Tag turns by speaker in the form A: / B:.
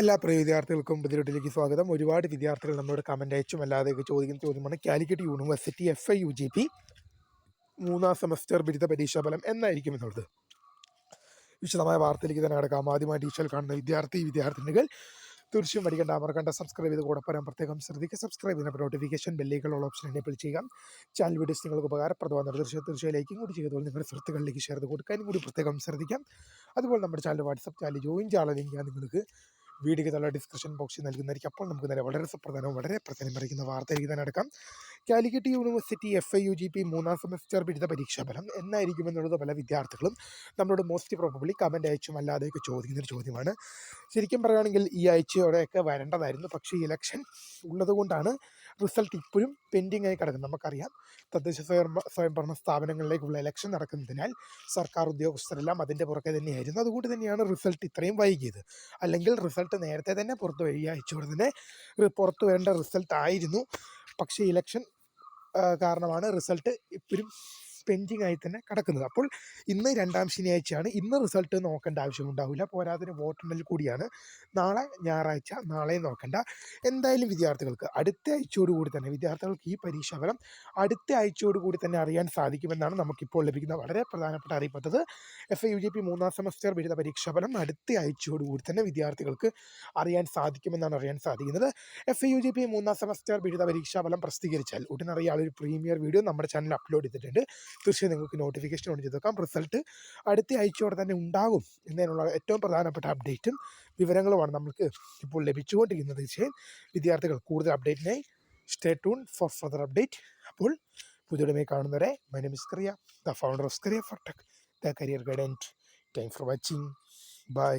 A: എല്ലാ പ്രിയ വിദ്യാർത്ഥികൾക്കും പുതിയൊട്ടിലേക്ക് സ്വാഗതം. ഒരുപാട് വിദ്യാർത്ഥികൾ നമ്മളോട് കമൻ്റ് അയച്ചും അല്ലാതെയൊക്കെ ചോദിക്കുന്ന ചോദ്യമാണ് കാലിക്കറ്റ് യൂണിവേഴ്സിറ്റി FIUGP 3ാം സെമസ്റ്റർ ബിരുദ പരീക്ഷാഫലം എന്നായിരിക്കും എന്നുള്ളത്. വിശദമായ വാർത്തയിലേക്ക് തന്നെ കിടക്കാം. ആദ്യമായി ടീച്ചർ കാണുന്ന വിദ്യാർത്ഥിനികൾ തീർച്ചയായും മറക്കണ്ട സബ്സ്ക്രൈബ് ചെയ്ത് കൂടെ പറയാൻ പ്രത്യേകം ശ്രദ്ധിക്കുക. സബ്സ്ക്രൈബ് ചെയ്യുന്ന നോട്ടിഫിക്കേഷൻ ബെല്ലേക്കുള്ള ഓപ്ഷൻ എനേബിൾ ചെയ്യാം. ചാനൽ വീഡിയോസ് നിങ്ങൾക്ക് ഉപകാരപ്രദമാണ്. തീർച്ചയായും ലൈക്കും കൂടി ചെയ്തതുപോലെ നിങ്ങളുടെ സുഹൃത്തുക്കളിലേക്ക് ഷെയർ ചെയ്ത് കൊടുക്കാനും കൂടി പ്രത്യേകം ശ്രദ്ധിക്കാം. അതുപോലെ നമ്മുടെ ചാനൽ വാട്സപ്പ് ചാനൽ ജോയിൻ ചെയ്യാനുള്ള ലിങ്ക് നിങ്ങൾക്ക് വീഡിയോയ്ക്ക് തള്ള ഡിസ്ക്രിപ്ഷൻ ബോക്സിൽ നൽകുന്നതായിരിക്കും. അപ്പോൾ നമുക്ക് നേരെ വളരെ സുപ്രധാനവും വളരെ പ്രധാനമറിയിക്കുന്ന വാർത്തയിലേക്ക് തന്നെ എടുക്കാം. കാലിക്കറ്റ് യൂണിവേഴ്സിറ്റി FIUGP 3ാം സെമസ്റ്റർ ബിരുദ പരീക്ഷാഫലം എന്നായിരിക്കും എന്നുള്ളത് പല വിദ്യാർത്ഥികളും നമ്മളോട് മോസ്റ്റ് പ്രോബബ്ലി കമൻ്റ് അയച്ചും അല്ലാതെയൊക്കെ ചോദിക്കുന്നൊരു ചോദ്യമാണ്. ശരിക്കും പറയുകയാണെങ്കിൽ ഈ ആഴ്ചയോടെയൊക്കെ വരേണ്ടതായിരുന്നു. പക്ഷേ ഇലക്ഷൻ ഉള്ളതുകൊണ്ടാണ് റിസൾട്ട് ഇപ്പോഴും പെൻഡിങ് ആയി കിടക്കുന്നത്. നമുക്കറിയാം, തദ്ദേശ സ്വയംഭരണ സ്ഥാപനങ്ങളിലേക്കുള്ള ഇലക്ഷൻ നടക്കുന്നതിനാൽ സർക്കാർ ഉദ്യോഗസ്ഥരെല്ലാം അതിൻ്റെ പുറകെ തന്നെയായിരുന്നു. അതുകൊണ്ട് തന്നെയാണ് റിസൾട്ട് ഇത്രയും വൈകിയത്. അല്ലെങ്കിൽ റിസൾട്ട് നേരത്തെ തന്നെ പുറത്തു വരും. ഈ ആഴ്ചയോടെ തന്നെ പുറത്തു വരേണ്ട റിസൾട്ട് ആയിരുന്നു. പക്ഷേ ഇലക്ഷൻ കാരണമാണ് റിസൾട്ട് ഇപ്പോഴും പെൻഡിങ് ആയി തന്നെ കിടക്കുന്നത്. അപ്പോൾ ഇന്ന് 2ാം ശനിയാഴ്ചയാണ്. ഇന്ന് റിസൾട്ട് നോക്കേണ്ട ആവശ്യമുണ്ടാവില്ല. പോരാതിന് വോട്ടെണ്ണൽ കൂടിയാണ് നാളെ ഞായറാഴ്ച. നാളെ നോക്കണ്ട. എന്തായാലും വിദ്യാർത്ഥികൾക്ക് അടുത്ത ആഴ്ചയോടുകൂടി തന്നെ വിദ്യാർത്ഥികൾക്ക് ഈ പരീക്ഷാഫലം അടുത്ത ആഴ്ചയോടുകൂടി തന്നെ അറിയാൻ സാധിക്കുമെന്നാണ് നമുക്കിപ്പോൾ ലഭിക്കുന്ന വളരെ പ്രധാനപ്പെട്ട അറിയിപ്പത്. FIUGP 3ാം സെമസ്റ്റർ ബിരുദ പരീക്ഷാഫലം അടുത്ത ആഴ്ചയോടുകൂടി തന്നെ വിദ്യാർത്ഥികൾക്ക് അറിയാൻ സാധിക്കുന്നത്. FIUGP 3ാം സെമസ്റ്റർ ബിരുദ പരീക്ഷാഫലം പ്രസിദ്ധീകരിച്ചാൽ ഉടൻ അറിയാനുള്ള ഒരു പ്രീമിയർ വീഡിയോ നമ്മുടെ ചാനലിൽ അപ്ലോഡ് ചെയ്തിട്ടുണ്ട്. തീർച്ചയായും നിങ്ങൾക്ക് നോട്ടിഫിക്കേഷൻ ഓൺ ചെയ്ത് വെക്കാം. റിസൾട്ട് അടുത്ത ആഴ്ചയോടെ തന്നെ ഉണ്ടാകും എന്നതിനുള്ള ഏറ്റവും പ്രധാനപ്പെട്ട അപ്ഡേറ്റും വിവരങ്ങളുമാണ് നമുക്ക് ഇപ്പോൾ ലഭിച്ചുകൊണ്ടിരിക്കുന്നത്. തീർച്ചയായും വിദ്യാർത്ഥികൾ കൂടുതൽ അപ്ഡേറ്റിനായി stay tune for further update. അപ്പോൾ പുതിയതുമായി കാണുന്നവരെ my name is Kariya, the founder of Career4Tech, the career guidance. Thanks for watching. By.